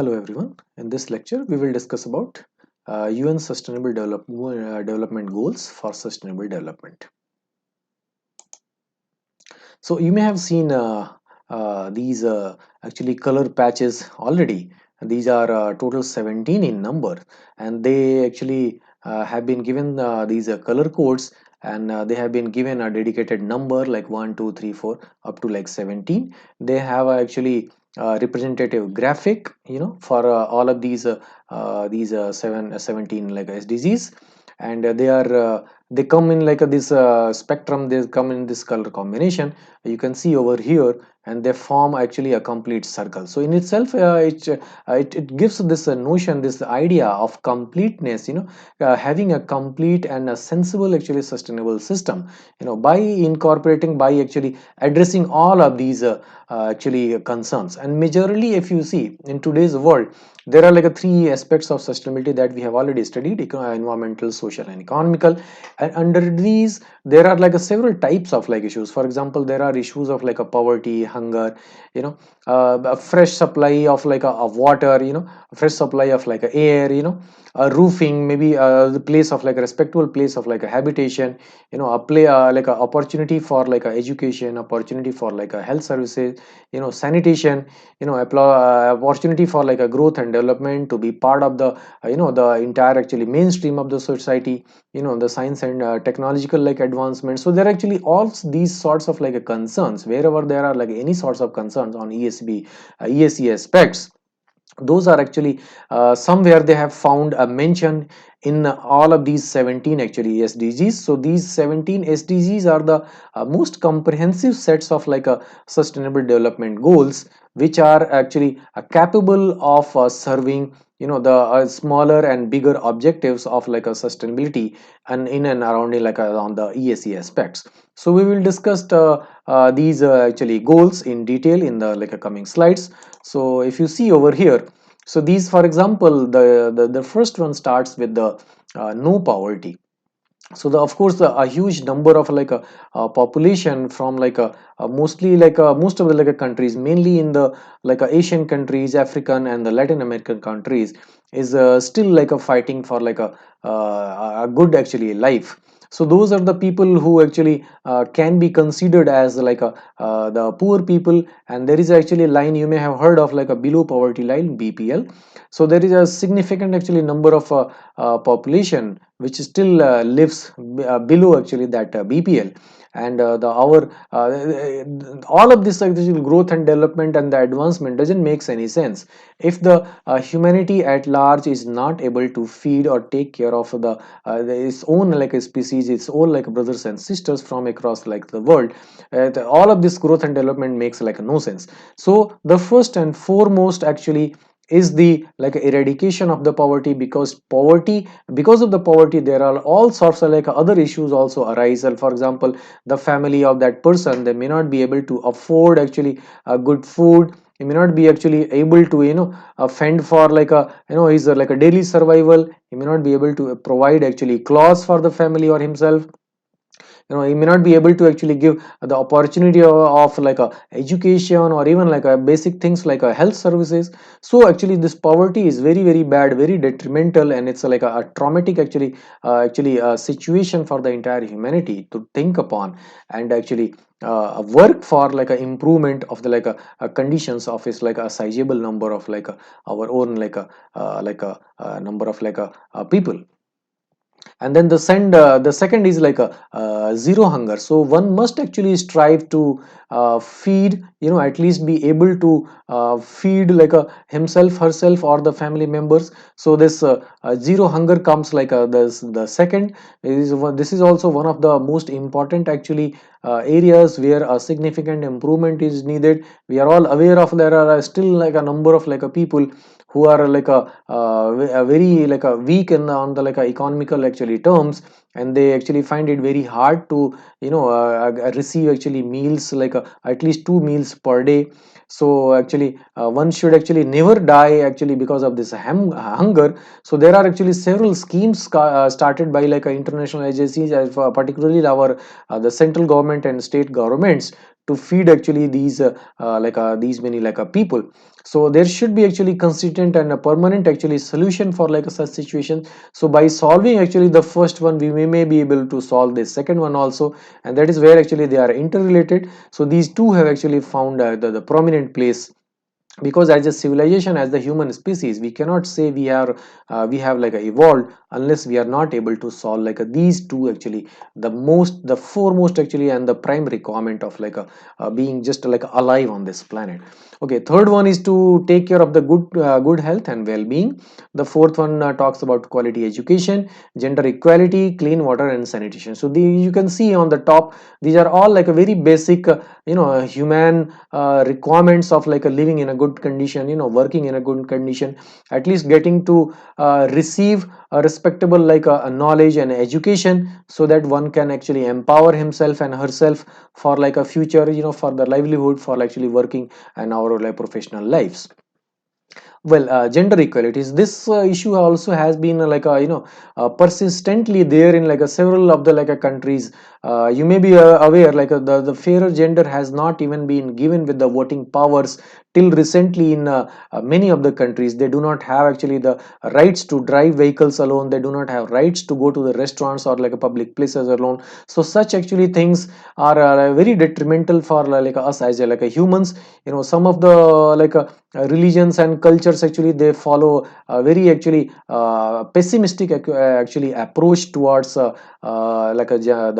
Hello everyone. In this lecture, we will discuss about UN Sustainable Development Goals for Sustainable Development. So you may have seen these actually color patches already. These are total 17 in number, and they actually have been given these color codes, and they have been given a dedicated number like 1, 2, 3, 4 up to like 17. They have actually representative graphic, for all of these 17 like SDGs, and they come in like this spectrum. They come in this color combination. You can see over here, and they form actually a complete circle. So in itself, it gives this notion, this idea of completeness, having a complete and a sensible actually sustainable system, by incorporating, by actually addressing all of these actually concerns. And majorly, if you see in today's world, there are like three aspects of sustainability that we have already studied: environmental, social, and economical. And under these, there are like several types of like issues. For example, there are issues of like a poverty, hunger, a fresh supply of like of water, a fresh supply of like a air, a roofing, maybe the place of like a respectable place of like a habitation, a play like a opportunity for like a education, opportunity for like a health services, sanitation, opportunity for like a growth and development, to be part of the the entire actually mainstream of the society, the science and technological like advancement. So there are actually all these sorts of like concerns. Wherever there are like any sorts of concerns on ESG aspects, those are actually somewhere they have found a mention in all of these 17 actually SDGs. So these 17 SDGs are the most comprehensive sets of like a sustainable development goals, which are actually capable of serving the smaller and bigger objectives of like a sustainability and in and around it, like on the ESG aspects. So we will discuss these actually goals in detail in the like coming slides. So if you see over here, so these, for example, the first one starts with the no poverty. So of course a huge number of like a population from like mostly like most of the like countries, mainly in the like Asian countries, African and the Latin American countries, is still like a fighting for like a good actually life. So those are the people who actually can be considered as like the poor people. And there is actually a line you may have heard of, like a below poverty line, BPL. So there is a significant actually number of population which still lives below actually that BPL. And the our all of this actually growth and development and the advancement doesn't make any sense if the humanity at large is not able to feed or take care of its own like a species, its own like brothers and sisters from across like the world. All of this growth and development makes like no sense. So the first and foremost actually is the like eradication of the poverty, because of the poverty there are all sorts of like other issues also arise. And for example, the family of that person, they may not be able to afford actually good food. He may not be actually able to fend for like a his like a daily survival. He may not be able to provide actually clothes for the family or himself. He may not be able to actually give the opportunity of like a education, or even like a basic things like a health services. So actually this poverty is very very bad, very detrimental, and it's like a traumatic actually a situation for the entire humanity to think upon, and actually work for like a improvement of the like a conditions of its like a sizable number of like our own like a number of like people. And then the second is like a zero hunger. So one must actually strive to feed, at least be able to feed like a himself, herself, or the family members. So this zero hunger comes like the second this is also one of the most important actually areas where a significant improvement is needed. We are all aware of there are still like a number of like a people who are like a very like a weak in on the like a economical actually terms, and they actually find it very hard to receive actually meals like at least 2 meals per day. So actually one should actually never die actually because of this hunger. So there are actually several schemes started by like international agencies, particularly our the central government and state governments, to feed actually these many people. So there should be actually consistent and a permanent actually solution for such situation. So by solving actually the first one, we may be able to solve the second one also, and that is where actually they are interrelated. So these two have actually found the prominent place, because as a civilization, as the human species, we cannot say we have evolved unless we are not able to solve these two actually, the foremost actually and the prime requirement of being just alive on this planet. Okay, third one is to take care of the good health and well-being. The fourth one talks about quality education, gender equality, clean water and sanitation. So you can see on the top, these are all a very basic human requirements of living in a good condition, working in a good condition, at least getting to receive a respectable a knowledge and education, so that one can actually empower himself and herself for a future, for the livelihood, for actually working and our professional lives. Well, gender equalities, this issue also has been persistently there in several of the countries. You may be aware the fairer gender has not even been given with the voting powers till recently in many of the countries. They do not have actually the rights to drive vehicles alone, they do not have rights to go to the restaurants or public places alone. So such actually things are very detrimental for us as a humans. Some of the religions and cultures actually, they follow a very actually pessimistic actually approach towards the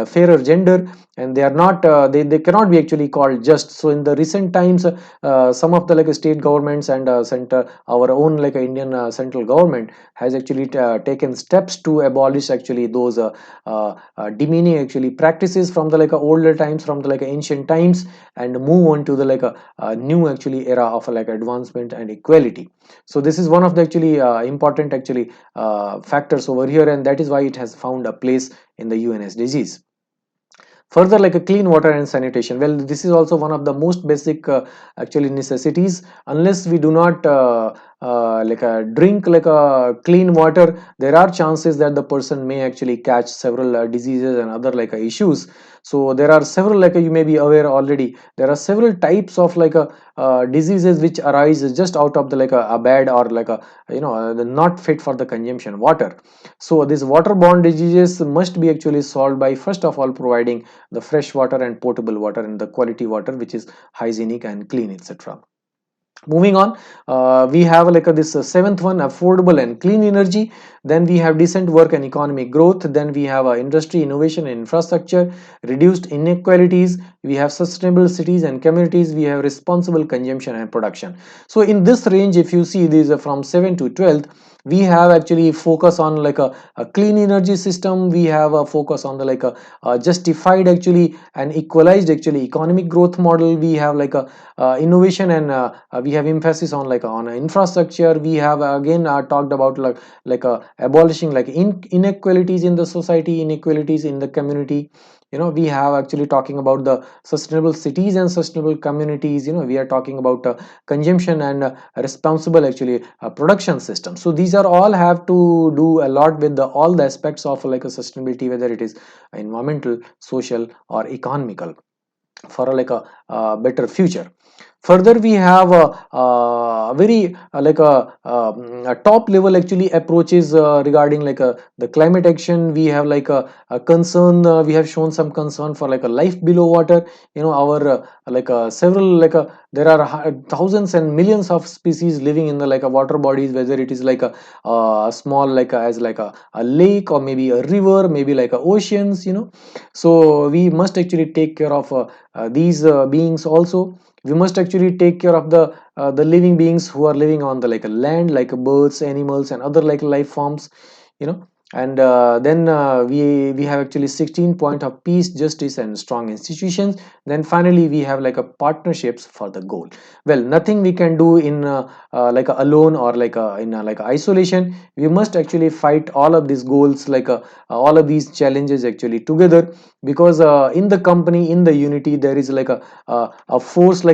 fairer gender, and they are not they cannot be actually called just. So in the recent times, some of the state governments and center, our own Indian central government has actually taken steps to abolish actually those demeaning actually practices from the older times, from the ancient times, and move on to the new actually era of advancement and equality. So this is one of the actually important actually factors over here, and that is why it has found a place in the UN SDGs. Further, a clean water and sanitation, well, this is also one of the most basic actually necessities. Unless we do not drink a clean water, there are chances that the person may actually catch several diseases and other issues. So there are several, you may be aware already, there are several types of diseases which arise just out of the a bad or not fit for the consumption water. So these waterborne diseases must be actually solved by first of all providing the fresh water and potable water and the quality water which is hygienic and clean, etc. Moving on, we have this seventh one, affordable and clean energy. Then we have decent work and economic growth. Then we have industry, innovation and infrastructure, reduced inequalities. We have sustainable cities and communities. We have responsible consumption and production. So in this range, if you see these from 7 to 12th, we have actually focus on a clean energy system. We have a focus on the justified actually and equalized actually economic growth model. We have innovation, and we have emphasis on on infrastructure. We have again talked about abolishing inequalities in the society, inequalities in the community. We have actually talking about the sustainable cities and sustainable communities. We are talking about consumption and responsible actually production system. So these are all have to do a lot with all the aspects of a sustainability, whether it is environmental, social or economical, for better future. Further, we have a very a top level actually approaches regarding the climate action. We have a concern, we have shown some concern for a life below water. Our several there are thousands and millions of species living in the water bodies, whether it is a small as a lake, or maybe a river, maybe oceans. So we must actually take care of these beings also. We must actually take care of the living beings who are living on the land, birds, animals and other life forms. And then we have actually 16 point of peace, justice and strong institutions. Then finally we have partnerships for the goal. Well, nothing we can do in alone or in isolation. We must actually fight all of these goals, all of these challenges actually together, because in the company, in the unity, there is a force,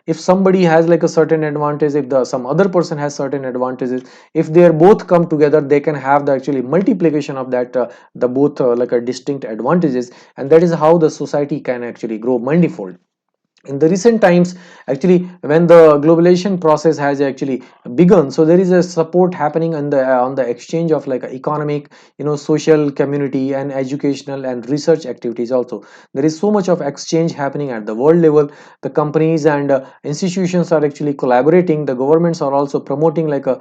if somebody has a certain advantage, if some other person has certain advantages, if they are both come together, they can have the actually multiplication of that the both a distinct advantages, and that is how the society can actually grow manifold. in the recent times, actually, when the globalization process has actually begun, so there is a support happening on the exchange of like economic, social, community, and educational and research activities also. There is so much of exchange happening at the world level. The companies and institutions are actually collaborating. The governments are also promoting like a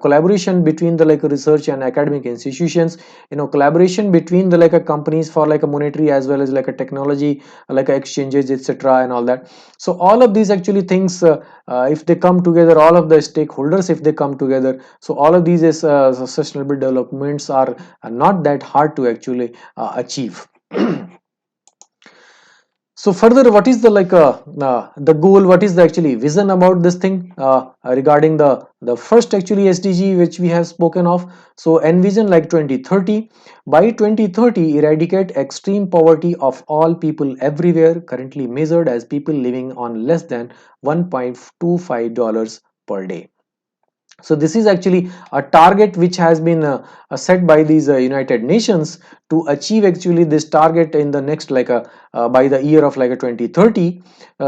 collaboration between the like research and academic institutions, collaboration between the like a companies for like a monetary as well as like a technology, like exchanges, etc., and all that. So all of these actually things, if they come together, all of the stakeholders, if they come together, so all of these is sustainable developments are not that hard to actually achieve. So further, what is the like the goal? What is the actually vision about this thing regarding the first actually SDG which we have spoken of? So envision like 2030. By 2030, eradicate extreme poverty of all people everywhere, currently measured as people living on less than $1.25 per day. So this is actually a target which has been set by these United Nations to achieve actually this target in the next like by the year of like a 2030,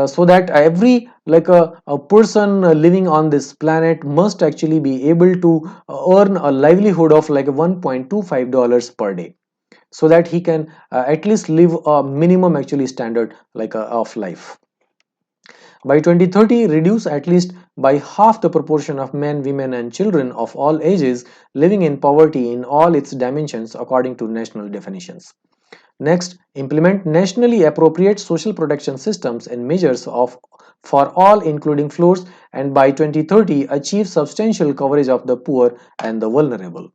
so that every like a person living on this planet must actually be able to earn a livelihood of like $1.25 per day, so that he can at least live a minimum actually standard like of life. By 2030, reduce at least by half the proportion of men, women, and children of all ages living in poverty in all its dimensions according to national definitions. Next, implement nationally appropriate social protection systems and measures of for all including floors, and by 2030 achieve substantial coverage of the poor and the vulnerable.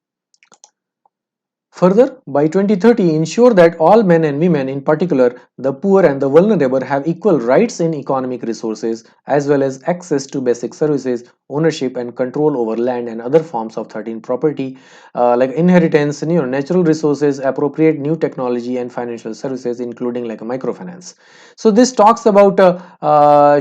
Further, by 2030, ensure that all men and women, in particular the poor and the vulnerable, have equal rights in economic resources as well as access to basic services, ownership and control over land and other forms of 13 property, like inheritance, natural resources, appropriate new technology and financial services, including like a microfinance. So this talks about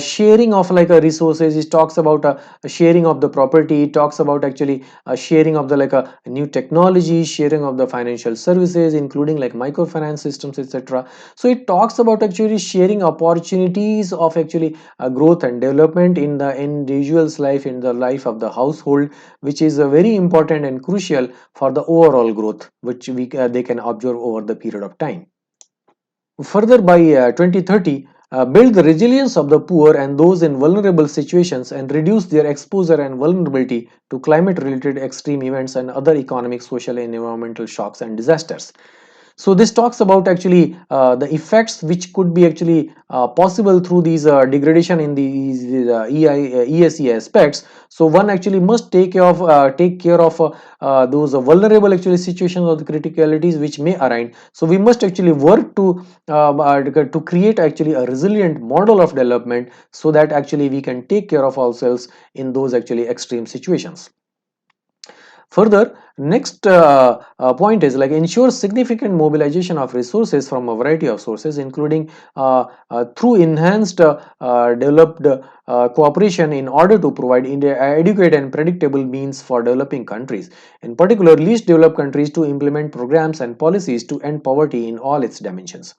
sharing of like a resources. It talks about sharing of the property. It talks about actually sharing of the like a new technology, sharing of the financial services, including like microfinance systems, etc. So it talks about actually sharing opportunities of actually growth and development in the individual's life, in the life of the household, which is very important and crucial for the overall growth which they can observe over the period of time. Further, by 2030, build the resilience of the poor and those in vulnerable situations and reduce their exposure and vulnerability to climate-related extreme events and other economic, social, and environmental shocks and disasters. So this talks about actually the effects which could be actually possible through these degradation in these ESE aspects. So one actually must take care of those vulnerable actually situations or the criticalities which may arise. So we must actually work to create actually a resilient model of development, so that actually we can take care of ourselves in those actually extreme situations. Further, next point is like ensure significant mobilization of resources from a variety of sources, including through enhanced developed cooperation, in order to provide adequate and predictable means for developing countries, in particular least developed countries, to implement programs and policies to end poverty in all its dimensions.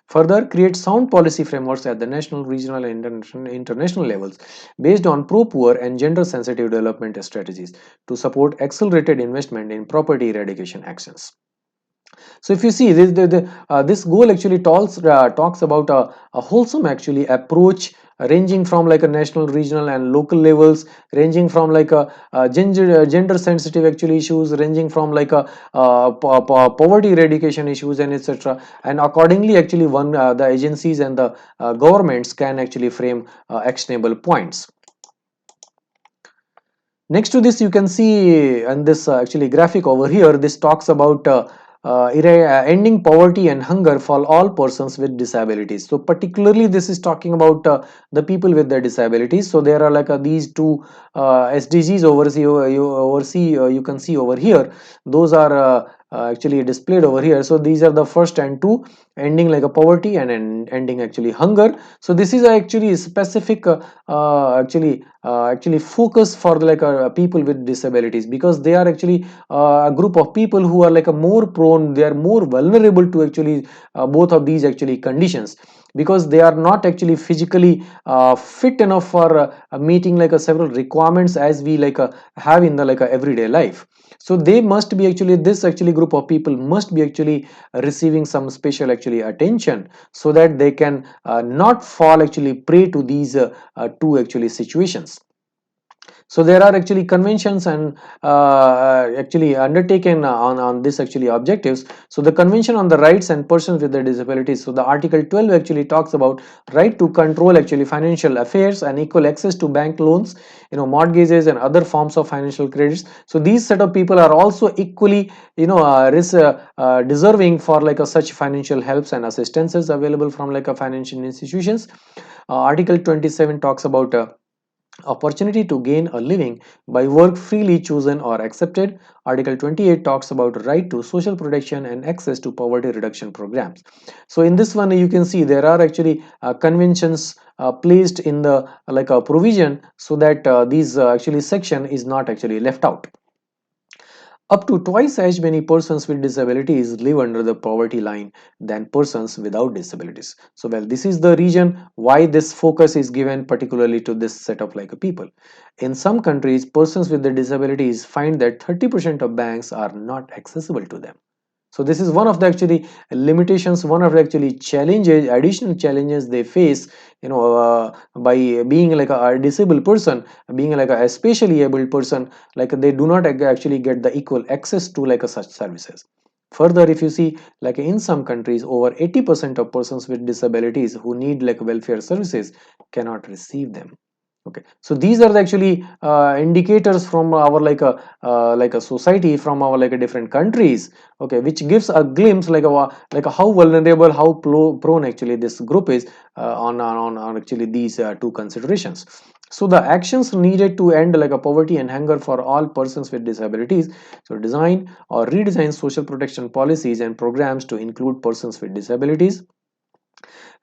Further, create sound policy frameworks at the national, regional, and international levels based on pro-poor and gender-sensitive development strategies to support accelerated investment in property eradication actions. So if you see this goal actually talks about a wholesome actually approach, ranging from like a national, regional, and local levels, ranging from like a gender sensitive actually issues, ranging from like a poverty eradication issues, and etc. And accordingly actually the agencies and the governments can actually frame actionable points. Next to this, you can see in this actually graphic over here, this talks about ending poverty and hunger for all persons with disabilities. So particularly this is talking about the people with the disabilities. So there are like these two SDGs you can see over here. Those are actually displayed over here. So these are the first and two, ending like a poverty and ending actually hunger. So this is actually specific actually focus for like people with disabilities, because they are actually a group of people who are like a more prone, they are more vulnerable to actually both of these actually conditions. because they are not actually physically fit enough for meeting like a several requirements as we like have in the like a everyday life. So they must be actually, this actually group of people must be actually receiving some special actually attention, so that they can not fall actually prey to these two actually situations. So there are actually conventions and actually undertaken on this actually objectives. So the convention on the rights and persons with the disabilities, so the article 12 actually talks about right to control actually financial affairs and equal access to bank loans, mortgages and other forms of financial credits. So these set of people are also equally deserving for like a such financial helps and assistances available from like a financial institutions. Article 27 talks about opportunity to gain a living by work freely chosen or accepted. Article 28 talks about right to social protection and access to poverty reduction programs. So in this one you can see there are actually conventions placed in the like a provision, so that these actually section is not actually left out. Up to twice as many persons with disabilities live under the poverty line than persons without disabilities. So, well, this is the reason why this focus is given particularly to this set of like people. In some countries, persons with the disabilities find that 30% of banks are not accessible to them. So this is one of the actually limitations, one of the actually challenges, additional challenges they face, by being like a disabled person, being like a especially able person, like they do not actually get the equal access to like a such services. Further, if you see, like in some countries, over 80% of persons with disabilities who need like welfare services cannot receive them. Okay, so these are the actually indicators from our like a society, from our like a different countries, okay, which gives a glimpse like a how vulnerable, how prone actually this group is on actually these two considerations. So the actions needed to end like a poverty and hunger for all persons with disabilities, so design or redesign social protection policies and programs to include persons with disabilities,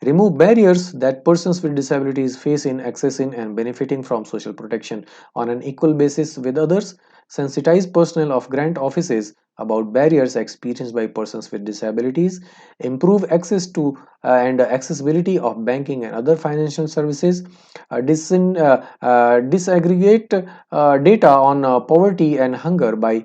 remove barriers that persons with disabilities face in accessing and benefiting from social protection on an equal basis with others, sensitize personnel of grant offices about barriers experienced by persons with disabilities, improve access to and accessibility of banking and other financial services, disaggregate data on poverty and hunger by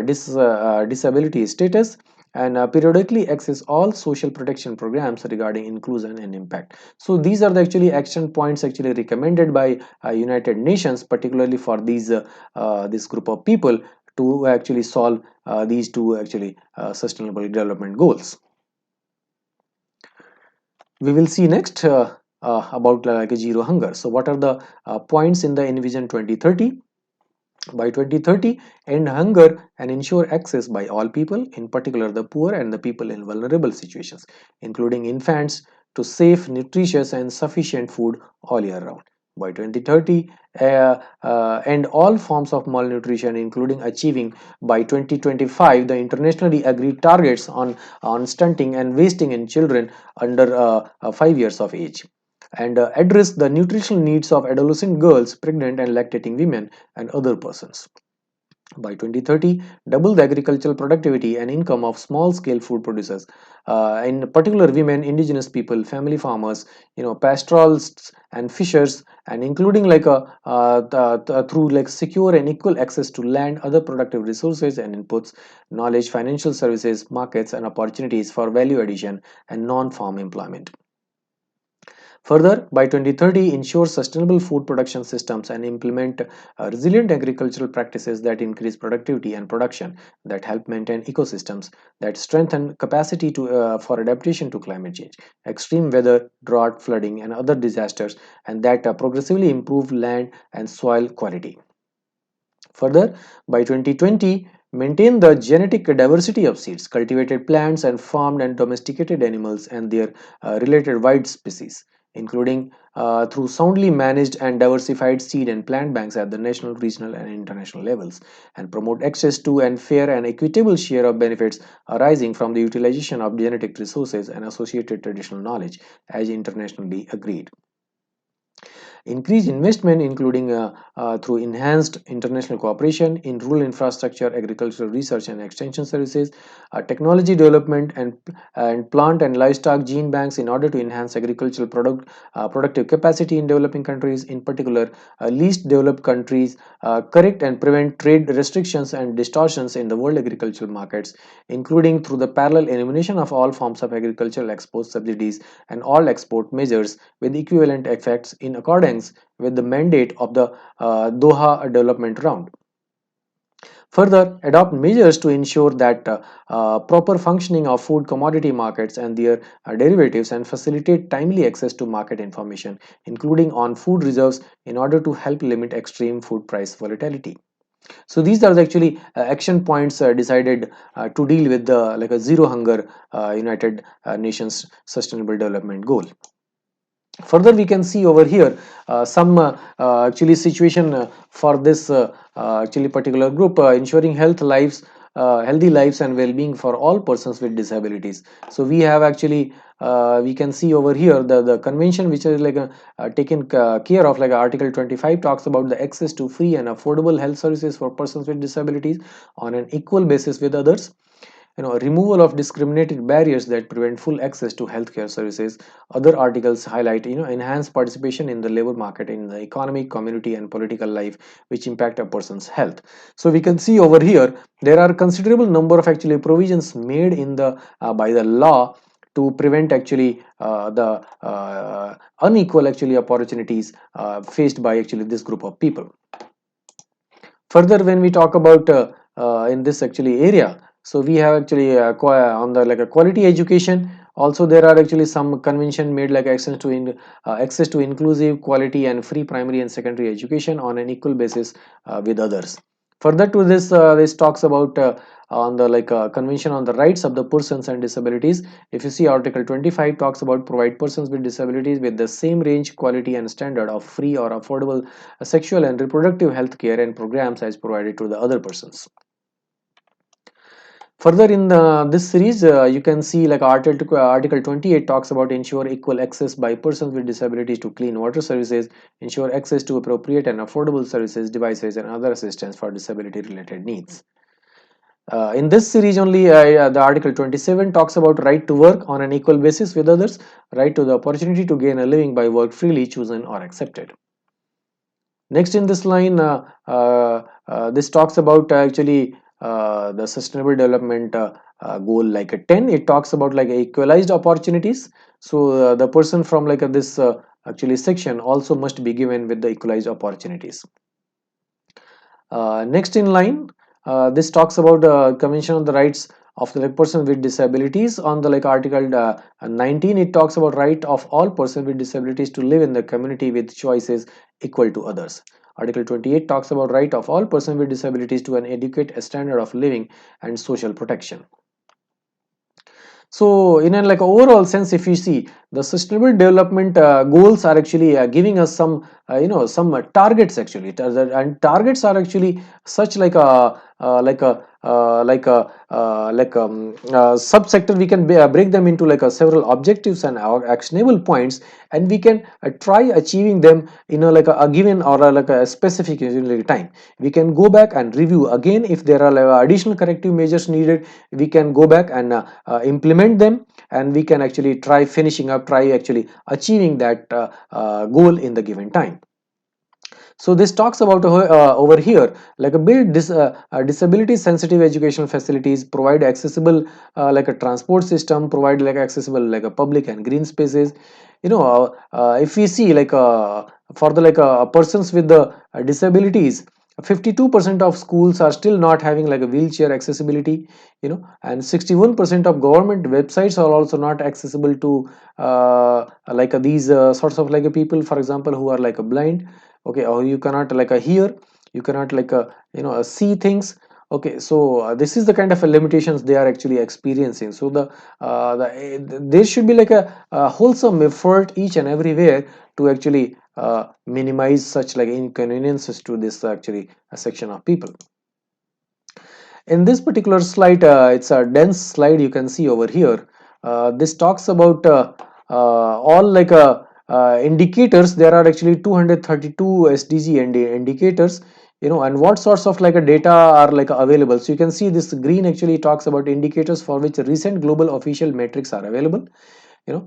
disability status, and periodically access all social protection programs regarding inclusion and impact. So these are the actually action points actually recommended by United Nations, particularly for these this group of people to actually solve these two actually sustainable development goals. We will see next about like a zero hunger. So what are the points in the Envision 2030? By 2030, end hunger and ensure access by all people, in particular the poor and the people in vulnerable situations, including infants, to safe, nutritious, and sufficient food all year round. By 2030, end all forms of malnutrition, including achieving by 2025 the internationally agreed targets on stunting and wasting in children under 5 years of age, and address the nutritional needs of adolescent girls, pregnant and lactating women, and other persons. By 2030, double the agricultural productivity and income of small-scale food producers, in particular women, indigenous people, family farmers, pastoralists and fishers, and including like a through like secure and equal access to land, other productive resources and inputs, knowledge, financial services, markets, and opportunities for value addition and non-farm employment. Further, by 2030, ensure sustainable food production systems and implement resilient agricultural practices that increase productivity and production, that help maintain ecosystems, that strengthen capacity for adaptation to climate change, extreme weather, drought, flooding, and other disasters, and that progressively improve land and soil quality. Further, by 2020, maintain the genetic diversity of seeds, cultivated plants, and farmed and domesticated animals and their related wild species, including through soundly managed and diversified seed and plant banks at the national, regional, and international levels, and promote access to and fair and equitable share of benefits arising from the utilization of genetic resources and associated traditional knowledge as internationally agreed. increase investment including through enhanced international cooperation in rural infrastructure, agricultural research and extension services, technology development and plant and livestock gene banks in order to enhance agricultural productive capacity in developing countries, in particular least developed countries, correct and prevent trade restrictions and distortions in the world agricultural markets, including through the parallel elimination of all forms of agricultural export subsidies and all export measures with equivalent effects in accordance with the mandate of the Doha development round. Further, adopt measures to ensure that proper functioning of food commodity markets and their derivatives, and facilitate timely access to market information, including on food reserves, in order to help limit extreme food price volatility. So these are actually action points decided to deal with the like a zero hunger United Nations Sustainable Development Goal. Further, we can see over here some actually situation for this actually particular group, ensuring healthy lives and well-being for all persons with disabilities. So we have actually we can see over here the convention which is like taken care of, like Article 25 talks about the access to free and affordable health services for persons with disabilities on an equal basis with others. Removal of discriminating barriers that prevent full access to healthcare services. Other articles highlight enhanced participation in the labor market, in the economic, community and political life which impact a person's health. So we can see over here there are considerable number of actually provisions made in the by the law to prevent actually the unequal actually opportunities faced by actually this group of people. Further, when we talk about in this actually area, so we have actually on the like a quality education. Also, there are actually some convention made like access to inclusive, quality and free primary and secondary education on an equal basis with others. Further to this, this talks about on the like convention on the rights of the persons and disabilities. If you see, Article 25 talks about provide persons with disabilities with the same range, quality and standard of free or affordable sexual and reproductive health care and programs as provided to the other persons. Further in this series, you can see like Article 28 talks about ensure equal access by persons with disabilities to clean water services, ensure access to appropriate and affordable services, devices and other assistance for disability related needs. In this series only, the Article 27 talks about right to work on an equal basis with others, right to the opportunity to gain a living by work freely chosen or accepted. Next in this line, this talks about actually the sustainable development goal like a 10. It talks about like equalized opportunities. So the person from like this actually section also must be given with the equalized opportunities. Next in line, this talks about Convention on the Rights of the person with disabilities. On the like Article 19, it talks about right of all persons with disabilities to live in the community with choices equal to others. Article 28 talks about right of all persons with disabilities to an adequate standard of living and social protection. So in a like overall sense, if you see, the sustainable development goals are actually giving us some some targets actually, and targets are actually such like a subsector. We can break them into like several objectives and actionable points, and we can try achieving them in a given or like a specific time. We can go back and review again if there are like additional corrective measures needed. We can go back and implement them, and we can actually try actually achieving that goal in the given time. So this talks about over here like a build disability sensitive educational facilities, provide accessible like a transport system, provide like accessible like a public and green spaces. If we see like for the like persons with the disabilities, 52% of schools are still not having like a wheelchair accessibility, and 61% of government websites are also not accessible to like these sorts of like people, for example, who are like blind, okay, or you cannot like hear, you cannot like see things. Okay, so this is the kind of limitations they are actually experiencing. So there should be like a wholesome effort each and everywhere to actually minimize such like inconveniences to this actually a section of people. In this particular slide, it's a dense slide, you can see over here. This talks about all like indicators, there are actually 232 SDG indicators, and what sorts of like a data are like available. So you can see this green actually talks about indicators for which recent global official metrics are available.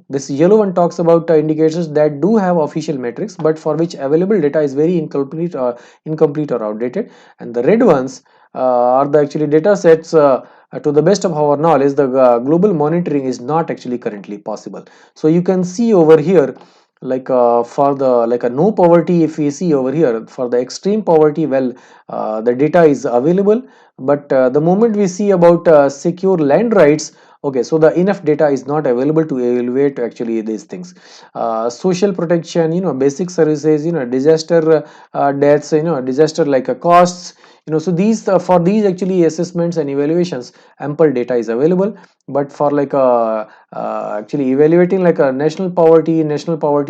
This yellow one talks about indicators that do have official metrics but for which available data is very incomplete or outdated. And the red ones are the actually data sets, to the best of our knowledge the global monitoring is not actually currently possible. So you can see over here, like for the like a no poverty, if we see over here for the extreme poverty, well, the data is available, but the moment we see about secure land rights, okay, so the enough data is not available to evaluate actually these things. Social protection, basic services, disaster deaths, disaster like costs, so these for these actually assessments and evaluations ample data is available. But for like actually evaluating like a national poverty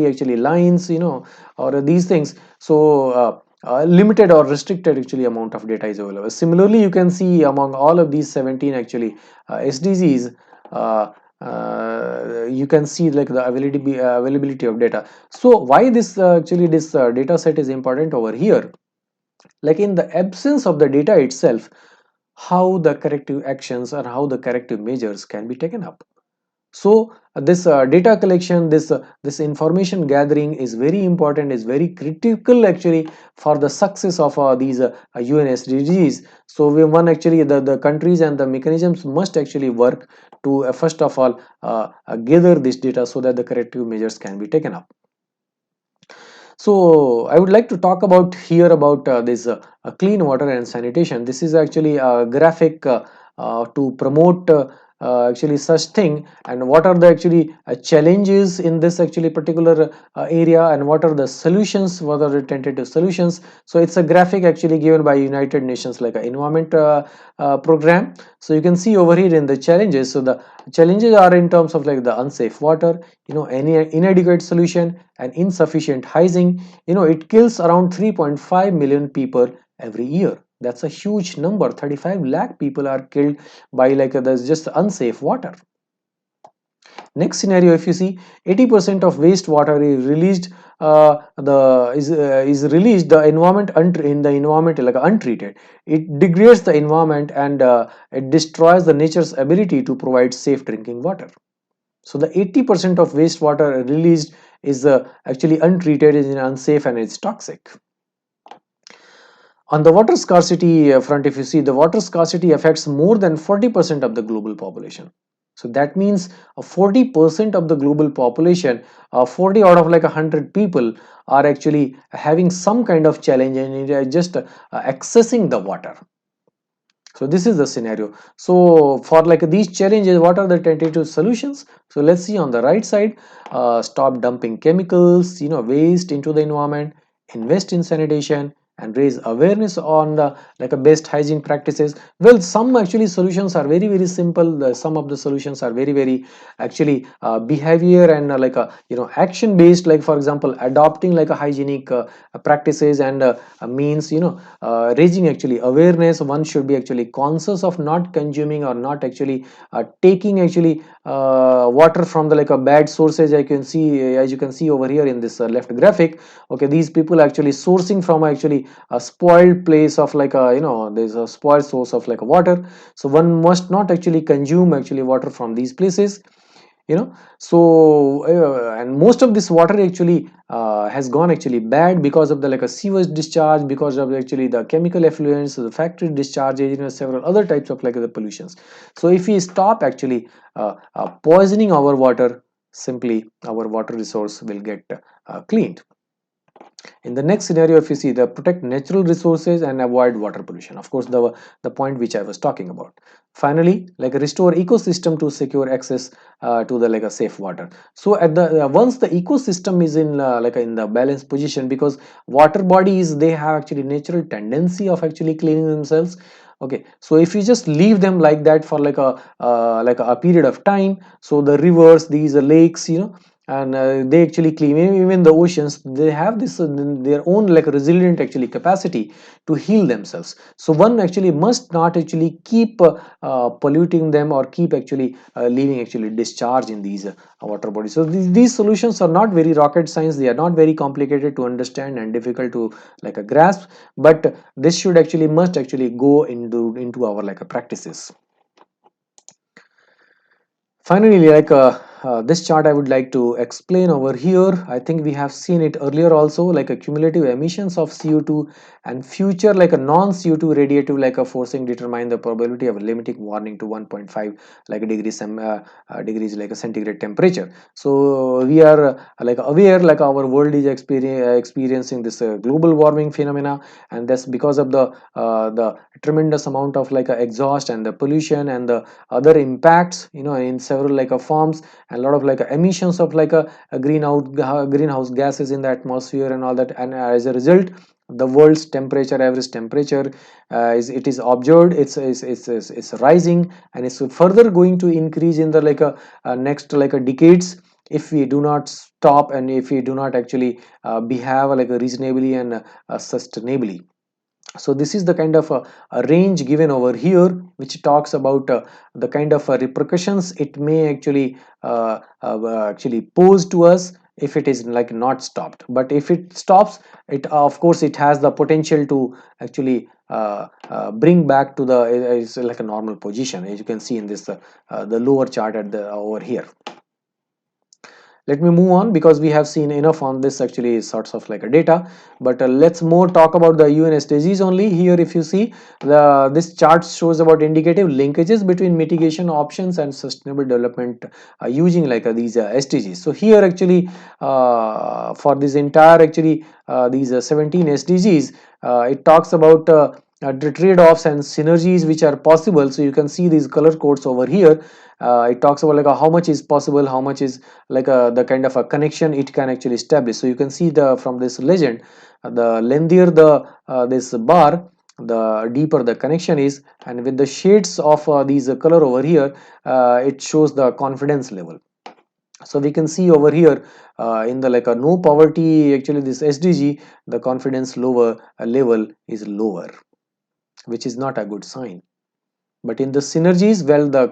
actually lines, or these things, so limited or restricted actually amount of data is available. Similarly, you can see among all of these 17 actually SDGs, you can see like the availability of data. So why this actually this data set is important over here? Like in the absence of the data itself, how the corrective actions or how the corrective measures can be taken up. So this data collection, this information gathering is very important, is very critical actually for the success of these UN SDGs. So one actually the countries and the mechanisms must actually work to first of all gather this data so that the corrective measures can be taken up. So I would like to talk about here about this clean water and sanitation. This is actually a graphic to promote actually such thing, and what are the actually challenges in this actually particular area, and what are the solutions, what are the tentative solutions. So it's a graphic actually given by United Nations like an environment program. So you can see over here in the challenges, so the challenges are in terms of like the unsafe water, any inadequate solution and insufficient hygiene. It kills around 3.5 million people every year. That's a huge number. 35 lakh people are killed by like there's just unsafe water. Next scenario, if you see, 80% of wastewater is released is released the environment in the environment like untreated. It degrades the environment, and it destroys the nature's ability to provide safe drinking water. So the 80% of wastewater released is actually untreated, is unsafe, and it's toxic. On the water scarcity front, if you see, the water scarcity affects more than 40% of the global population. So that means 40% of the global population, 40 out of like 100 people are actually having some kind of challenge in just accessing the water. So this is the scenario. So for like these challenges, what are the tentative solutions? So let's see on the right side. Stop dumping chemicals, waste into the environment, invest in sanitation, and raise awareness on the like a best hygiene practices. Well, some actually solutions are very simple. Some of the solutions are very actually behavior and like a action based, like for example adopting like a hygienic practices and means raising actually awareness. One should be actually conscious of not consuming or not actually taking actually water from the like a bad sources. I can see, as you can see over here in this left graphic, okay, these people actually sourcing from actually a spoiled place of like a there's a spoiled source of like a water. So one must not actually consume actually water from these places. So and most of this water actually has gone actually bad because of the like a sewage discharge, because of actually the chemical effluents, the factory discharges, several other types of like the pollutions. So if we stop actually poisoning our water, simply our water resource will get cleaned. In the next scenario, if you see, the protect natural resources and avoid water pollution, of course the point which I was talking about. Finally, like restore ecosystem to secure access to the like a safe water. So at the once the ecosystem is in like in the balanced position, because water bodies, they have actually natural tendency of actually cleaning themselves. Okay, so if you just leave them like that for like a period of time, so the rivers, these lakes, and they actually claim even the oceans, they have this their own like resilient actually capacity to heal themselves. So one actually must not actually keep polluting them or keep actually leaving actually discharge in these water bodies. So these solutions are not very rocket science, they are not very complicated to understand and difficult to like a grasp, but this should actually must actually go into our like a practices. Finally, this chart I would like to explain over here. I think we have seen it earlier also, like a cumulative emissions of CO2 and future like a non-CO2 radiative like a forcing determine the probability of limiting warming to 1.5 like a degrees like a centigrade temperature. So we are like aware like our world is experiencing this global warming phenomena, and that's because of the tremendous amount of like exhaust and the pollution and the other impacts, in several like forms, and a lot of like emissions of like a greenhouse gases in the atmosphere and all that, and as a result the world's temperature, average temperature, is observed, it's rising, and it's further going to increase in the like next like a decades if we do not stop and if we do not actually behave like reasonably and sustainably. So this is the kind of a range given over here, which talks about the kind of repercussions it may actually pose to us if it is like not stopped. But if it stops, it of course it has the potential to actually bring back to the it's like a normal position, as you can see in this the lower chart at the over here. Let me move on because we have seen enough on this actually sorts of like a data, but let's more talk about the UN SDGs only. Here if you see this chart shows about indicative linkages between mitigation options and sustainable development using like these SDGs. So here actually for this entire actually these 17 SDGs, it talks about the trade-offs and synergies which are possible. So you can see these color codes over here. It talks about like how much is possible, how much is like the kind of a connection it can actually establish. So you can see the from this legend, the lengthier the this bar, the deeper the connection is, and with the shades of these color over here, it shows the confidence level. So we can see over here in the like a no poverty actually this SDG, the confidence lower level is lower, which is not a good sign. But in the synergies, well, the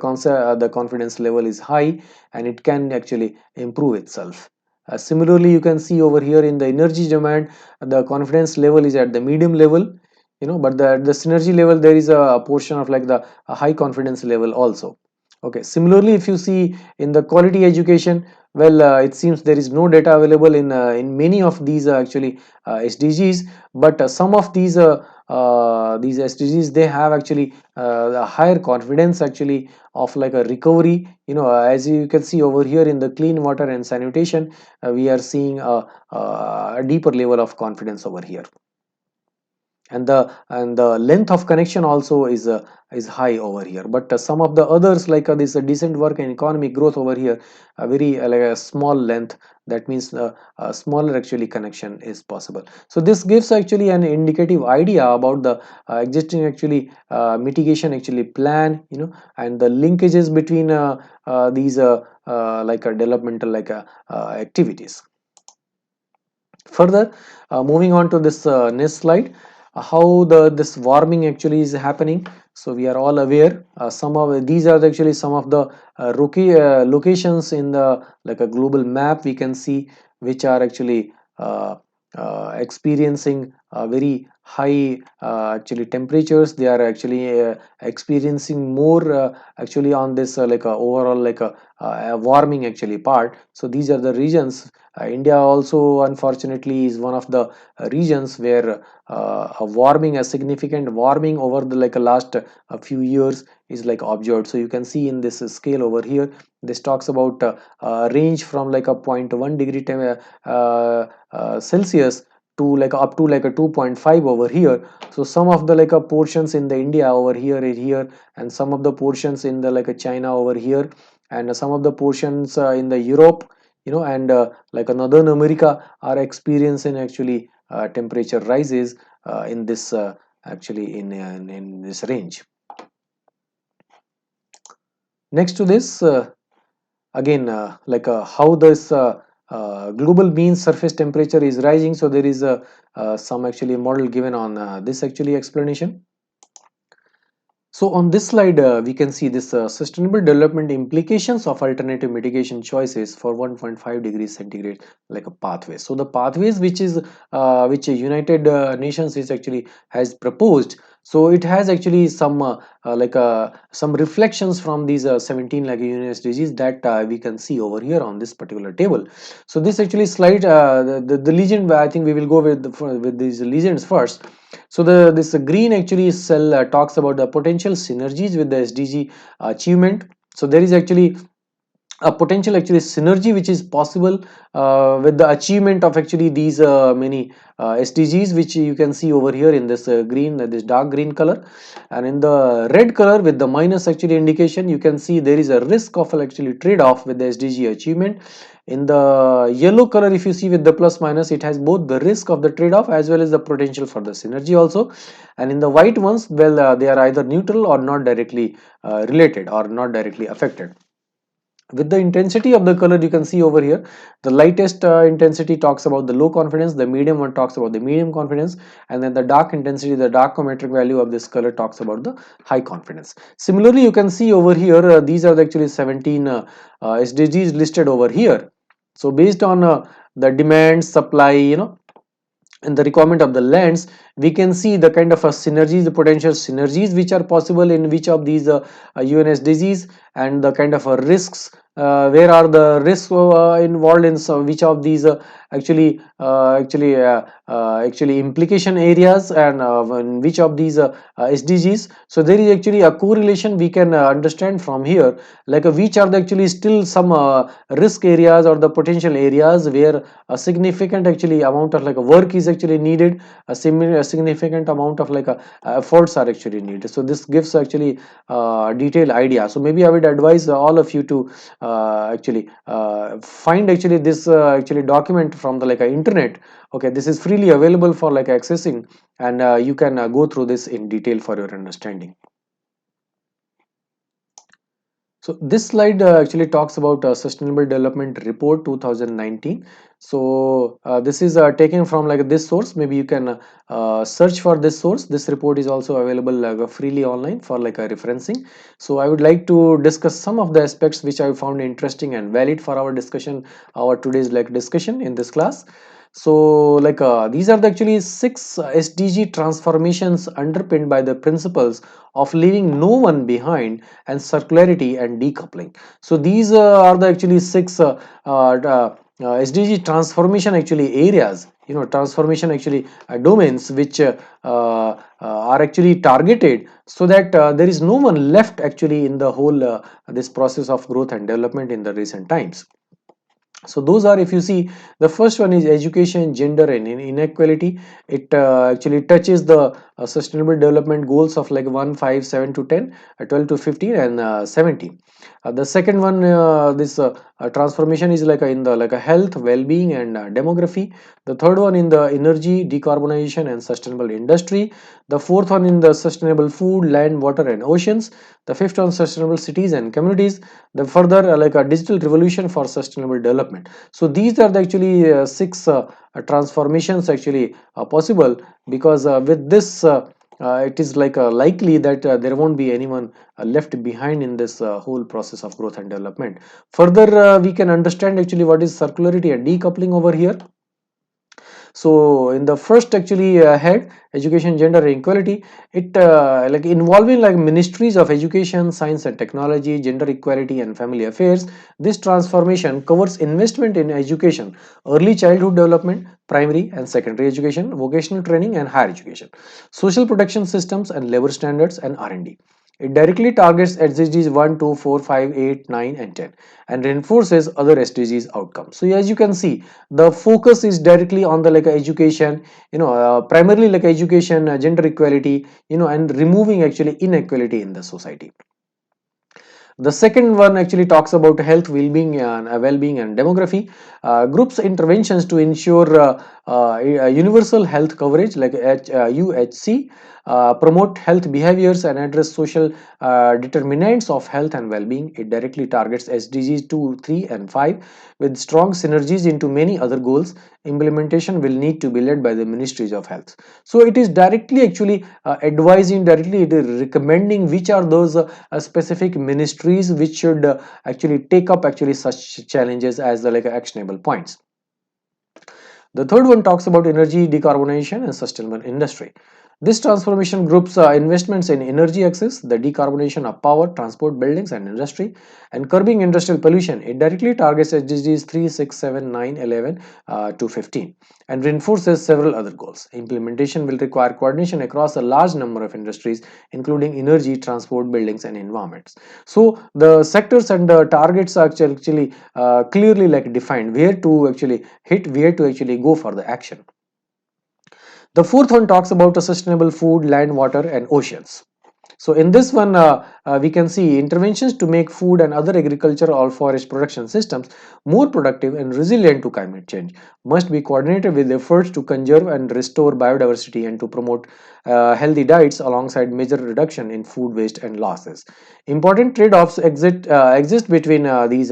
confidence level is high and it can actually improve itself. Similarly, you can see over here in the energy demand, the confidence level is at the medium level, but the synergy level there is a portion of like the a high confidence level also. Okay, similarly if you see in the quality education, well, it seems there is no data available in many of these actually SDGs, but some of these SDGs, they have actually the higher confidence actually of like a recovery. As you can see over here in the clean water and sanitation, we are seeing a deeper level of confidence over here, and the length of connection also is high over here. But some of the others like this decent work and economic growth over here, a very like a small length, that means a smaller actually connection is possible. So this gives actually an indicative idea about the existing actually mitigation actually plan, and the linkages between these like developmental like activities. Further, moving on to this next slide, how this warming actually is happening. So we are all aware, some of these are actually some of the locations in the like a global map we can see, which are actually experiencing very high actually temperatures. They are actually experiencing more actually on this like overall like warming actually part. So these are the regions. India also unfortunately is one of the regions where a significant warming over the like last few years is like observed. So you can see in this scale over here, this talks about range from like a zero point 0.1 degree Celsius to like up to like a 2.5 over here. So some of the like portions in the India over here is here, and some of the portions in the like China over here, and some of the portions in the Europe, and like Northern America are experiencing actually temperature rises in this actually in this range. Next to this, again, like how this global mean surface temperature is rising. So there is a some actually model given on this actually explanation. So on this slide, we can see this sustainable development implications of alternative mitigation choices for 1.5 degrees centigrade, like a pathway. So the pathways which United Nations is actually has proposed. So it has actually some reflections from these 17 like UN SDGs that we can see over here on this particular table. So this actually slide the legend, I think we will go with these legends first. So this green actually cell talks about the potential synergies with the SDG achievement. So there is actually a potential actually synergy which is possible with the achievement of actually these many SDGs, which you can see over here in this green, this dark green color, and in the red color with the minus actually indication, you can see there is a risk of actually trade-off with the SDG achievement. In the yellow color, if you see with the plus minus, it has both the risk of the trade-off as well as the potential for the synergy also. And in the white ones, well, they are either neutral or not directly related or not directly affected. With the intensity of the color, you can see over here, the lightest intensity talks about the low confidence, the medium one talks about the medium confidence, and then the dark intensity, the darkometric value of this color talks about the high confidence. Similarly, you can see over here, these are actually 17 SDGs listed over here. So based on the demand, supply, and the requirement of the lands, we can see the kind of a synergies, the potential synergies which are possible in which of these UN SDGs, and the kind of risks, where are the risks involved in which of these actually implication areas, and in which of these SDGs. So there is actually a correlation we can understand from here, like which are the actually still some risk areas or the potential areas where a significant actually amount of like a work is actually needed, a significant amount of like efforts are actually needed. So this gives actually detailed idea. So maybe I would advise all of you to actually find actually this actually document from the like internet. Okay, this is freely available for like accessing, and you can go through this in detail for your understanding. So this slide actually talks about Sustainable Development Report 2019. So this is taken from like this source. Maybe you can search for this source. This report is also available freely online for like a referencing. So I would like to discuss some of the aspects which I found interesting and valid for our discussion, our today's like discussion in this class. So like these are the actually 6 SDG transformations underpinned by the principles of leaving no one behind and circularity and decoupling. So these are the actually 6 SDG transformation actually areas, transformation actually domains which are actually targeted, so that there is no one left actually in the whole this process of growth and development in the recent times. So those are, if you see, the first one is education, gender and inequality. It actually touches the sustainable development goals of like 1, 5, 7 to 10, 12 to 15 and 17. The second one, this transformation is like in the like a health, well-being and demography. The third one in the energy, decarbonization and sustainable industry. The fourth one in the sustainable food, land, water and oceans. The fifth one, sustainable cities and communities. The further like a digital revolution for sustainable development. So these are the actually 6 transformations actually possible, because with this it is like likely that there won't be anyone left behind in this whole process of growth and development. Further, we can understand actually what is circularity and decoupling over here. So in the first actually head, education, gender and equality, it like involving like ministries of education, science and technology, gender equality and family affairs. This transformation covers investment in education, early childhood development, primary and secondary education, vocational training and higher education, social protection systems and labor standards and R&D. It directly targets SDGs 1, 2, 4, 5, 8, 9 and 10 and reinforces other SDGs outcomes. So as you can see, the focus is directly on the like education, primarily like education, gender equality, and removing actually inequality in the society. The second one actually talks about health, well-being and demography. Groups interventions to ensure universal health coverage like UHC, promote health behaviors and address social determinants of health and well-being. It directly targets SDGs 2, 3 and 5 with strong synergies into many other goals. Implementation will need to be led by the ministries of health. So it is directly actually advising, directly it is recommending which are those specific ministries which should actually take up actually such challenges as the actionable points. The third one talks about energy decarbonization and sustainable industry. This transformation groups investments in energy access, the decarbonization of power, transport, buildings and industry, and curbing industrial pollution. It directly targets SDGs 3, 6, 7, 9, 11 to 15 and reinforces several other goals. Implementation will require coordination across a large number of industries, including energy, transport, buildings and environments. So the sectors and the targets are actually clearly defined where to actually hit, where to actually go for the action. The fourth one talks about a sustainable food, land, water and oceans. So in this one, we can see interventions to make food and other agriculture or forest production systems more productive and resilient to climate change must be coordinated with efforts to conserve and restore biodiversity and to promote healthy diets alongside major reduction in food waste and losses. Important trade-offs exist between these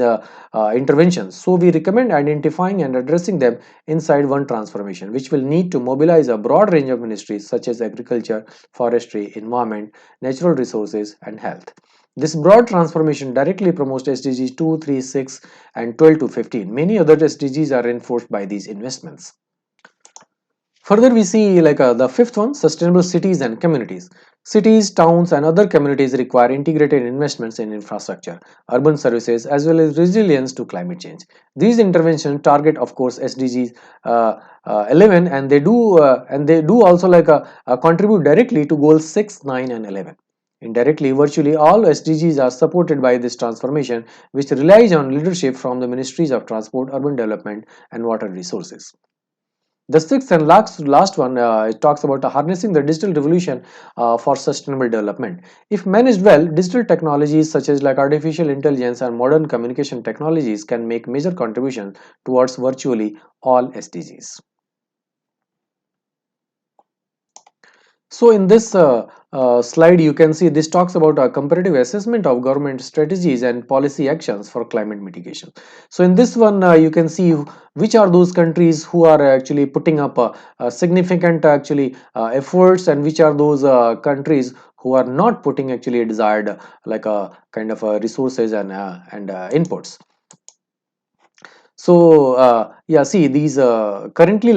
interventions. So we recommend identifying and addressing them inside one transformation, which will need to mobilize a broad range of ministries such as agriculture, forestry, environment, natural resources and health. This broad transformation directly promotes SDGs 2, 3, 6 and 12 to 15. Many other SDGs are reinforced by these investments. Further, we see the fifth one, sustainable cities and communities. Cities, towns and other communities require integrated investments in infrastructure, urban services as well as resilience to climate change. These interventions target of course SDGs 11 and they do also contribute directly to goals 6, 9 and 11. Indirectly, virtually all SDGs are supported by this transformation, which relies on leadership from the ministries of transport, urban development and water resources. The sixth and last one, it talks about harnessing the digital revolution for sustainable development. If managed well, digital technologies such as artificial intelligence and modern communication technologies can make major contributions towards virtually all SDGs. So in this slide, you can see this talks about a comparative assessment of government strategies and policy actions for climate mitigation. So in this one, you can see which are those countries who are actually putting up significant efforts and which are those countries who are not putting actually desired kind of resources and inputs. So yeah, see these currently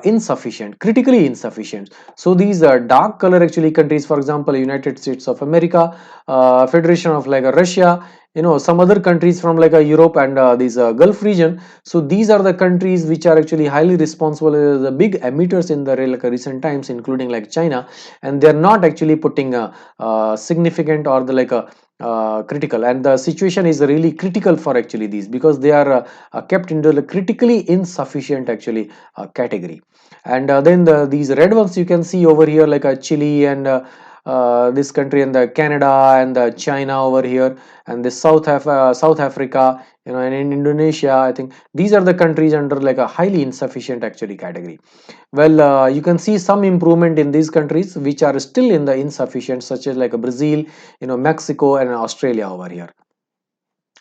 insufficient, critically insufficient. So these dark color actually countries, for example United States of America, Federation of Russia, some other countries from Europe and these Gulf region. So these are the countries which are actually highly responsible, the big emitters in the recent times, including China, and they are not actually putting significant or the critical, and the situation is really critical for actually these, because they are kept into the critically insufficient actually category. And then these red ones you can see over here, Chile and this country, and the Canada and the China over here, and the South Africa, and in Indonesia. I think these are the countries under a highly insufficient actually category. Well, you can see some improvement in these countries which are still in the insufficient, such as Brazil, Mexico and Australia over here.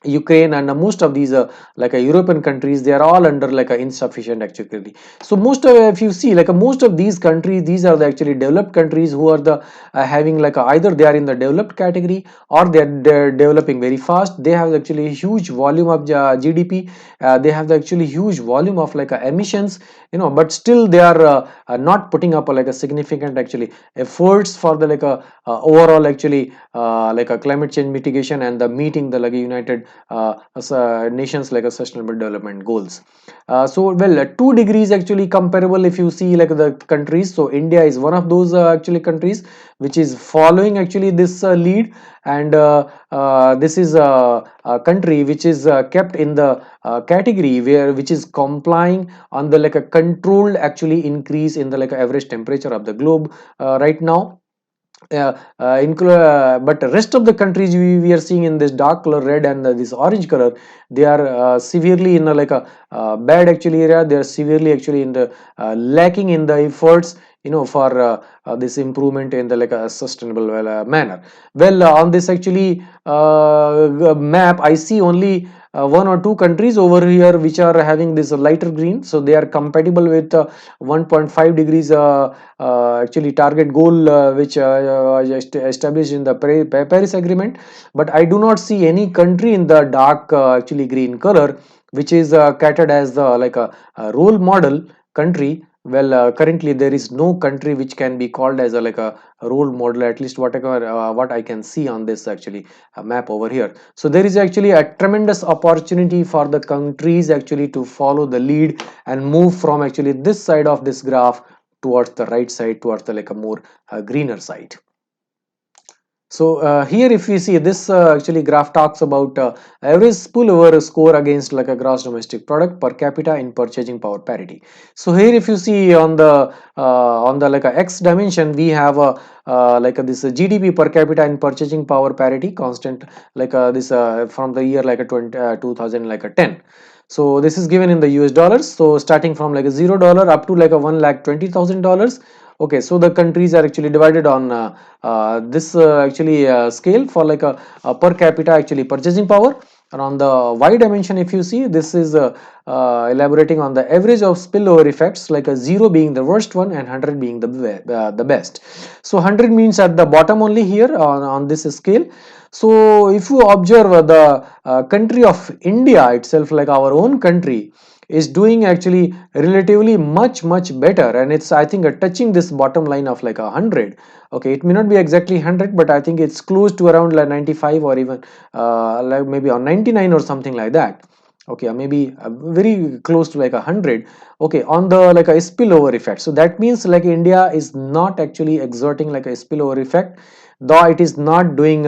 Ukraine and most of these European countries, they are all under insufficient actually. So most of, if you see most of these countries, these are the actually developed countries who are the having either they are in the developed category or they're developing very fast. They have actually a huge volume of GDP, they have the actually huge volume of emissions, but still they are not putting up a significant actually efforts for the overall actually a climate change mitigation and the meeting the United nations sustainable development goals. So well, 2 degrees actually comparable if you see the countries. So India is one of those actually countries which is following actually this lead, and this is a country which is kept in the category which is complying on the a controlled actually increase in the average temperature of the globe right now. But the rest of the countries we are seeing in this dark color red and this orange color, they are severely in a bad actually area. They are severely actually in the lacking in the efforts for this improvement in the like a sustainable manner. Well, on this actually map, I see only one or two countries over here which are having this lighter green, so they are compatible with 1.5 degrees actually target goal, which was established in the Paris Agreement. But I do not see any country in the dark actually green color which is catered as the like a role model country. Well, currently there is no country which can be called as a like a role model, at least whatever what I can see on this actually map over here. So there is actually a tremendous opportunity for the countries actually to follow the lead and move from actually this side of this graph towards the right side, towards the like a more greener side. So here if we see this actually graph talks about average spillover score against like a gross domestic product per capita in purchasing power parity. So here if you see on the like a x dimension, we have a like this GDP per capita in purchasing power parity constant, like this from the year like a 2000 like a 10. So this is given in the US dollars. So starting from like a $0 up to like a $1,20,000. Okay, so the countries are actually divided on this actually scale for like a per capita actually purchasing power. And on the y dimension, if you see, this is elaborating on the average of spillover effects, like a 0 being the worst one and 100 being the best. So 100 means at the bottom only here on this scale. So if you observe the country of India itself, like our own country, is doing actually relatively much better, and it's I think touching this bottom line of like 100. Okay, it may not be exactly 100, but I think it's close to around like 95 or even like maybe on 99 or something like that. Okay, maybe very close to like 100. Okay, on the like a spillover effect, so that means like India is not actually exerting like a spillover effect, though it is not doing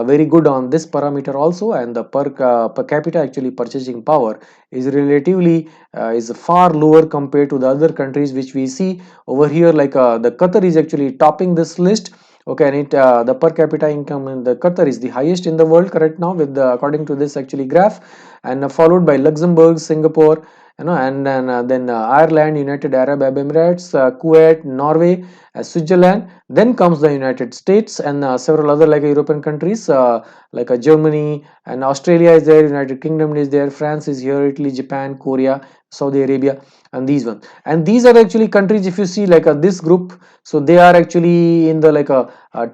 very good on this parameter also, and the per capita actually purchasing power is relatively is far lower compared to the other countries which we see over here. Like the Qatar is actually topping this list. Okay, and it the per capita income in the Qatar is the highest in the world correct now with the, according to this actually graph, and followed by Luxembourg, Singapore, and then Ireland, United Arab Emirates, Kuwait, Norway, Switzerland. Then comes the United States and several other like European countries like Germany and Australia is there, United Kingdom is there, France is here, Italy, Japan, Korea, Saudi Arabia, and these ones. And these are actually countries, if you see like this group, so they are actually in the like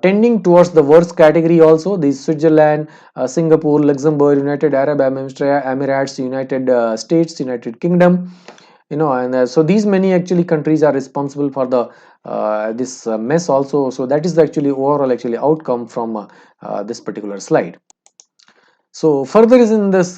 tending towards the worst category also. These Switzerland, Singapore, Luxembourg, United Arab Emirates, United States, United Kingdom, and so these many actually countries are responsible for the this mess also. So that is the actually overall actually outcome from this particular slide. So further is in this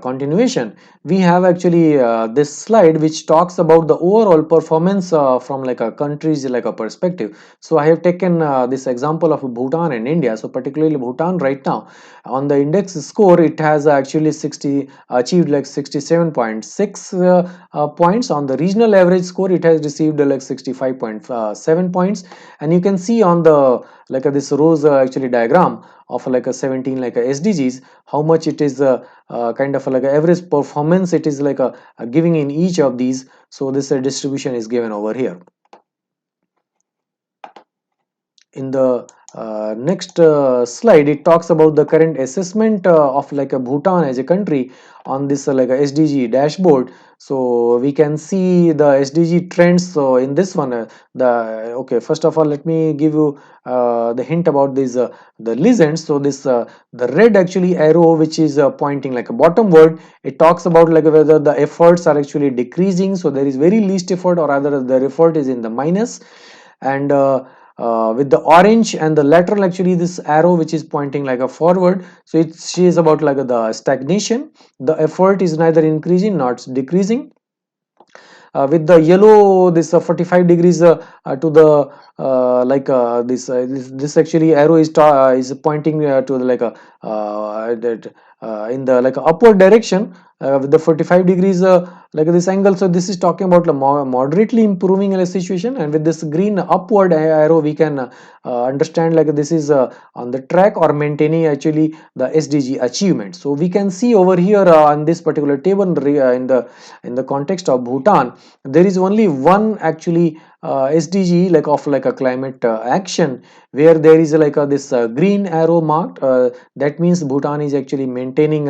continuation, we have actually this slide which talks about the overall performance from like a country's like a perspective. So I have taken this example of Bhutan and India. So particularly Bhutan right now on the index score, it has actually achieved like 67.6 points. On the regional average score, it has received like 65.7 points, and you can see on the like this rows actually diagram of like a 17 like a SDGs, how much it is kind of like a average performance it is like a giving in each of these. So this distribution is given over here. In the next slide, it talks about the current assessment of like a Bhutan as a country on this like a SDG dashboard. So we can see the SDG trends. So in this one, okay, first of all, let me give you the hint about this the legends. So this the red actually arrow which is pointing like a bottomward, it talks about like whether the efforts are actually decreasing. So there is very least effort, or rather the effort is in the minus. And with the orange and the lateral actually this arrow which is pointing like a forward, so it says about like the stagnation. The effort is neither increasing nor decreasing. With the yellow, this 45 degrees to the this actually arrow is pointing to the like a that in the like upward direction. with the 45 degrees like this angle. So this is talking about the moderately improving a situation, and with this green upward arrow we can understand like this is on the track or maintaining actually the SDG achievement. So we can see over here on this particular table in the context of Bhutan, there is only one actually SDG like of like a climate action where there is like this green arrow marked. That means Bhutan is actually maintaining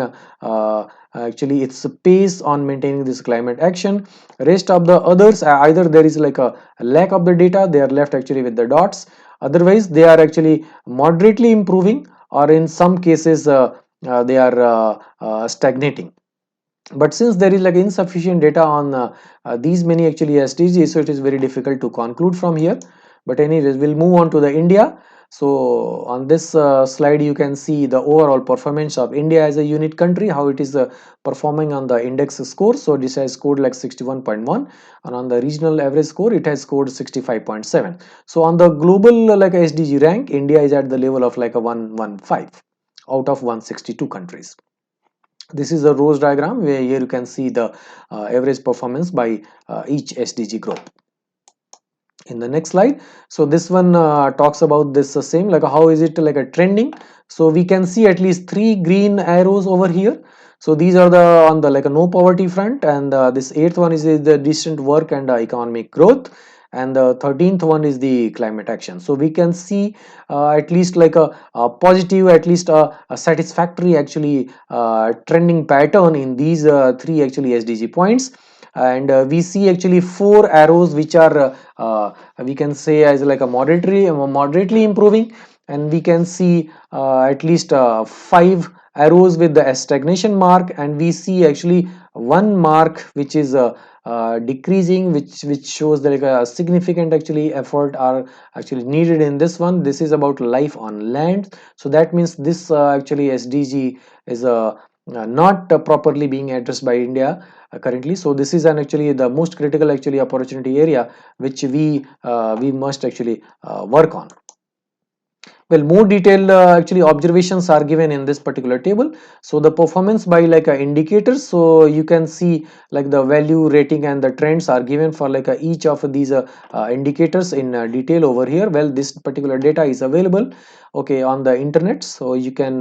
actually its pace on maintaining this climate action. Rest of the others, either there is like a lack of the data, they are left actually with the dots. Otherwise they are actually moderately improving, or in some cases they are stagnating. But since there is like insufficient data on these many actually SDGs, so it is very difficult to conclude from here. But anyways, we'll move on to the India. So on this slide you can see the overall performance of India as a unit country, how it is performing on the index score. So this has scored like 61.1, and on the regional average score it has scored 65.7. So on the global like SDG rank, India is at the level of like a 115 out of 162 countries. This is a rows diagram where here you can see the average performance by each SDG group. In the next slide, so this one talks about this same, like how is it like a trending. So we can see at least 3 green arrows over here. So these are the on the like a no poverty front, and this 8th one is the decent work and economic growth, and the 13th one is the climate action. So we can see at least like a positive, at least a satisfactory actually trending pattern in these 3 actually SDG points. And we see actually 4 arrows which are we can say as like a moderately improving, and we can see at least 5 arrows with the stagnation mark, and we see actually 1 mark which is decreasing, which shows that like a significant actually effort are actually needed in this one. This is about life on land. So that means this actually SDG is not properly being addressed by India currently. So this is an actually the most critical actually opportunity area which we must actually work on. Well, more detailed actually observations are given in this particular table. So the performance by like indicators, so you can see like the value, rating and the trends are given for like each of these indicators in detail over here. Well, this particular data is available okay on the internet, so you can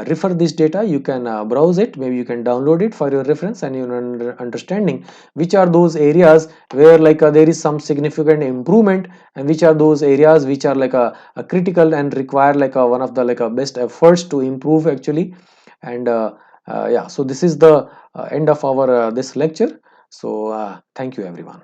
refer this data, you can browse it, maybe you can download it for your reference and your understanding which are those areas where like there is some significant improvement, and which are those areas which are like a critical and require like one of the like best efforts to improve actually. And yeah, so this is the end of our this lecture. So thank you everyone.